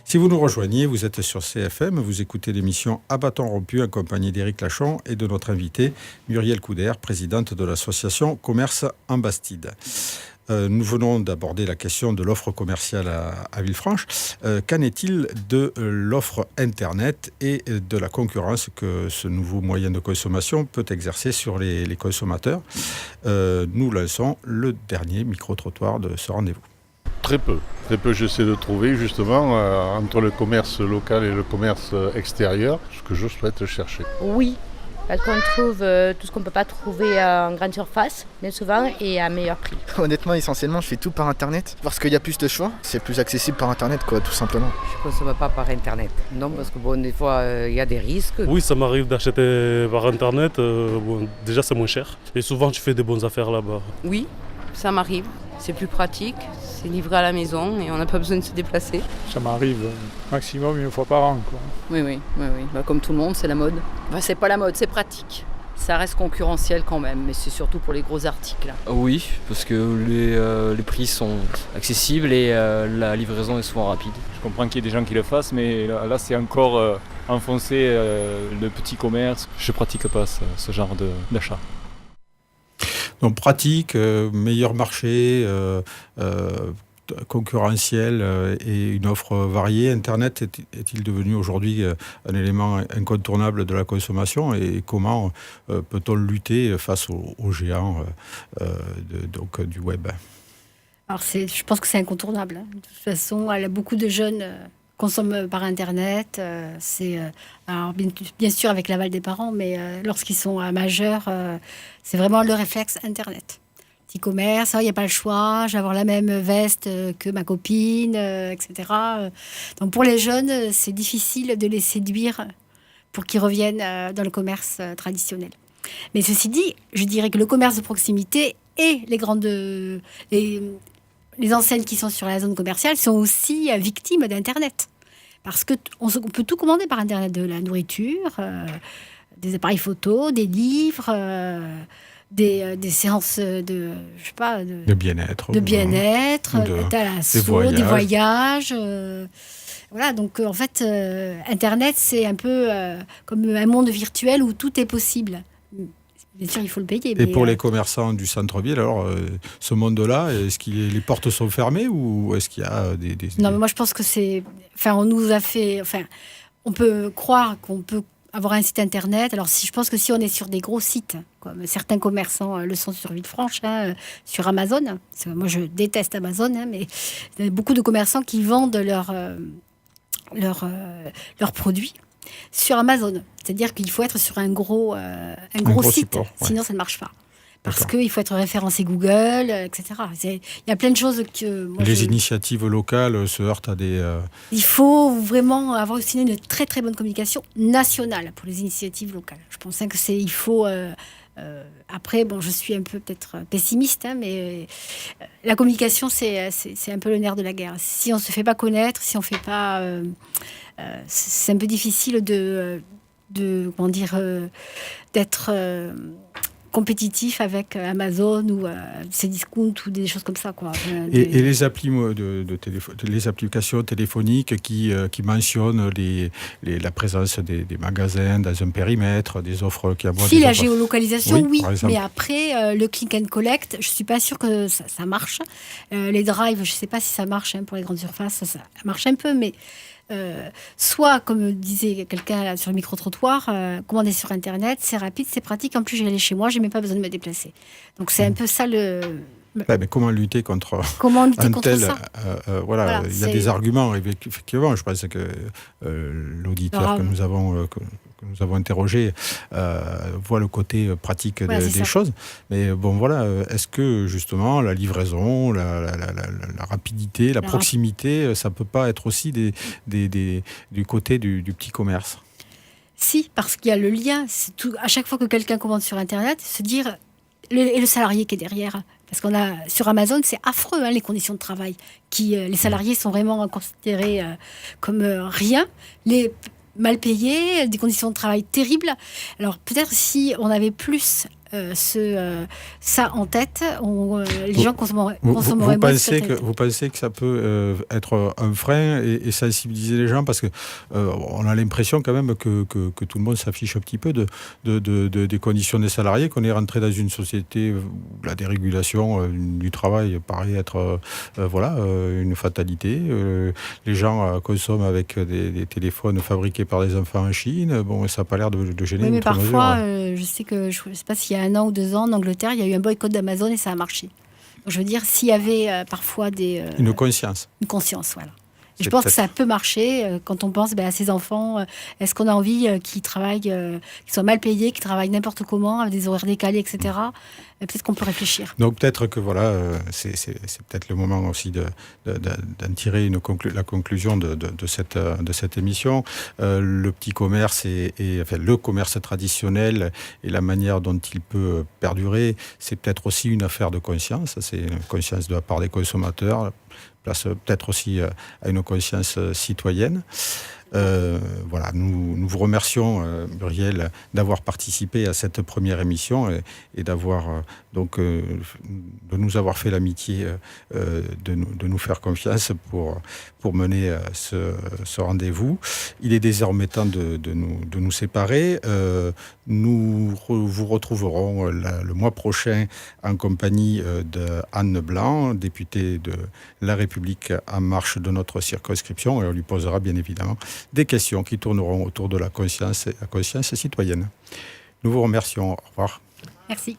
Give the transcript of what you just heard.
Si vous nous rejoignez, vous êtes sur CFM, vous écoutez l'émission À bâton rompu en compagnie d'Éric Lachon et de notre invitée Muriel Couder, présidente de l'association Commerce en Bastide. Nous venons d'aborder la question de l'offre commerciale à Villefranche. Qu'en est-il de l'offre Internet et de la concurrence que ce nouveau moyen de consommation peut exercer sur les consommateurs? Nous lançons le dernier micro-trottoir de ce rendez-vous. Très peu j'essaie de trouver justement entre le commerce local et le commerce extérieur, ce que je souhaite chercher. Oui, parce qu'on trouve tout ce qu'on ne peut pas trouver en grande surface, bien souvent, et à meilleur prix. Honnêtement, essentiellement, je fais tout par Internet, parce qu'il y a plus de choix, c'est plus accessible par Internet, quoi, tout simplement. Je ne consomme pas par Internet, non, parce que bon, des fois, il y a des risques. Oui, ça m'arrive d'acheter par Internet, déjà c'est moins cher, et souvent tu fais des bonnes affaires là-bas. Oui, ça m'arrive, c'est plus pratique, c'est livré à la maison et on n'a pas besoin de se déplacer. Ça m'arrive maximum une fois par an, quoi. Oui. Bah, comme tout le monde, c'est la mode. Bah, c'est pas la mode, c'est pratique. Ça reste concurrentiel quand même, mais c'est surtout pour les gros articles. Oui, parce que les prix sont accessibles et la livraison est souvent rapide. Je comprends qu'il y ait des gens qui le fassent, mais là c'est encore enfoncer le petit commerce. Je ne pratique pas ce genre d'achat. Donc pratique, meilleur marché, concurrentiel et une offre variée. Internet est-il devenu aujourd'hui un élément incontournable de la consommation et comment peut-on lutter face aux géants du web? Alors je pense que c'est incontournable. De toute façon, beaucoup de jeunes consomment par Internet. Alors bien sûr avec l'aval des parents, mais lorsqu'ils sont majeurs, c'est vraiment le réflexe Internet. Petit commerce, il n'y a pas le choix, je vais avoir la même veste que ma copine, etc. Donc pour les jeunes, c'est difficile de les séduire pour qu'ils reviennent dans le commerce traditionnel. Mais ceci dit, je dirais que le commerce de proximité et les enseignes qui sont sur la zone commerciale sont aussi victimes d'Internet. Parce qu'on peut tout commander par Internet, de la nourriture, des appareils photos, des livres, des séances de bien-être. Des voyages. Voilà, donc en fait, Internet, c'est un peu comme un monde virtuel où tout est possible. Bien sûr, il faut le payer. Et pour les commerçants du centre-ville, alors, ce monde-là, est-ce que les portes sont fermées ou est-ce qu'il y a des... Non, mais moi, je pense que c'est... Enfin, on nous a fait... Enfin, on peut croire qu'on peut avoir un site Internet. Alors, je pense que si on est sur des gros sites, comme certains commerçants le sont sur Villefranche, sur Amazon, parce que moi, je déteste Amazon, mais il y a beaucoup de commerçants qui vendent leurs produits sur Amazon. C'est-à-dire qu'il faut être sur un gros site, support, sinon ça ne marche pas. Parce qu'il faut être référencé Google, etc. Il y a plein de choses que... Les initiatives locales se heurtent à des... Il faut vraiment avoir aussi une très très bonne communication nationale pour les initiatives locales. Je pense il faut... après, je suis un peu peut-être pessimiste, mais la communication, c'est un peu le nerf de la guerre. Si on ne se fait pas connaître, si on ne fait pas... c'est un peu difficile d'être compétitif avec Amazon ou Cdiscount ou des choses comme ça, quoi. Et les applis les applications téléphoniques qui mentionnent la présence des magasins dans un périmètre, des offres qui abordent... Si, la géolocalisation, oui, mais après, le click and collect, je ne suis pas sûre que ça marche. Les drives, je ne sais pas si ça marche pour les grandes surfaces, ça marche un peu, mais... soit, comme disait quelqu'un sur le micro-trottoir, commander sur Internet, c'est rapide, c'est pratique. En plus, j'allais chez moi, je n'ai même pas besoin de me déplacer. Donc, c'est un peu ça le... mais comment lutter contre ça il y a des arguments, effectivement. Je pense que l'auditeur que nous avons interrogé voit le côté pratique des choses. Mais est-ce que justement la livraison, la rapidité, la proximité, ça peut pas être aussi du côté du petit commerce? Si, parce qu'il y a le lien. À chaque fois que quelqu'un commande sur Internet, se dire... Et le salarié qui est derrière. Parce qu'on a sur Amazon, c'est affreux, les conditions de travail. Les salariés sont vraiment considérés comme rien. Mal payés, des conditions de travail terribles. Alors peut-être si on avait plus ça en tête, les gens consommeraient Vous moins pensez peut-être. vous pensez que ça peut être un frein et sensibiliser les gens parce que on a l'impression quand même que tout le monde s'affiche un petit peu des conditions des salariés, qu'on est rentré dans une société où la dérégulation du travail paraît être une fatalité. Les gens consomment avec des téléphones fabriqués par des enfants en Chine. Bon, ça n'a pas l'air de gêner. Oui, mais outre mesure. parfois, je sais pas s'il y a 1 an ou 2 ans, en Angleterre, il y a eu un boycott d'Amazon et ça a marché. Donc, je veux dire, s'il y avait parfois une conscience. Une conscience, voilà. C'est Je pense que peut-être- ça peut marcher quand on pense à ces enfants. Est-ce qu'on a envie qu'ils travaillent, qu'ils soient mal payés, qu'ils travaillent n'importe comment, avec des horaires décalés, etc. Peut-être qu'on peut réfléchir. Donc peut-être que c'est peut-être le moment aussi d'en tirer la conclusion de cette émission. Le petit commerce le commerce traditionnel et la manière dont il peut perdurer, c'est peut-être aussi une affaire de conscience. C'est une conscience de la part des consommateurs, place peut-être aussi à une conscience citoyenne. Nous vous remercions, Muriel, d'avoir participé à cette première émission et d'avoir de nous avoir fait l'amitié de nous faire confiance pour mener ce rendez-vous. Il est désormais temps de nous séparer. Nous vous retrouverons le mois prochain en compagnie d'Anne Blanc, députée de La République En Marche de notre circonscription, et on lui posera bien évidemment des questions qui tourneront autour de la conscience citoyenne. Nous vous remercions. Au revoir. Merci.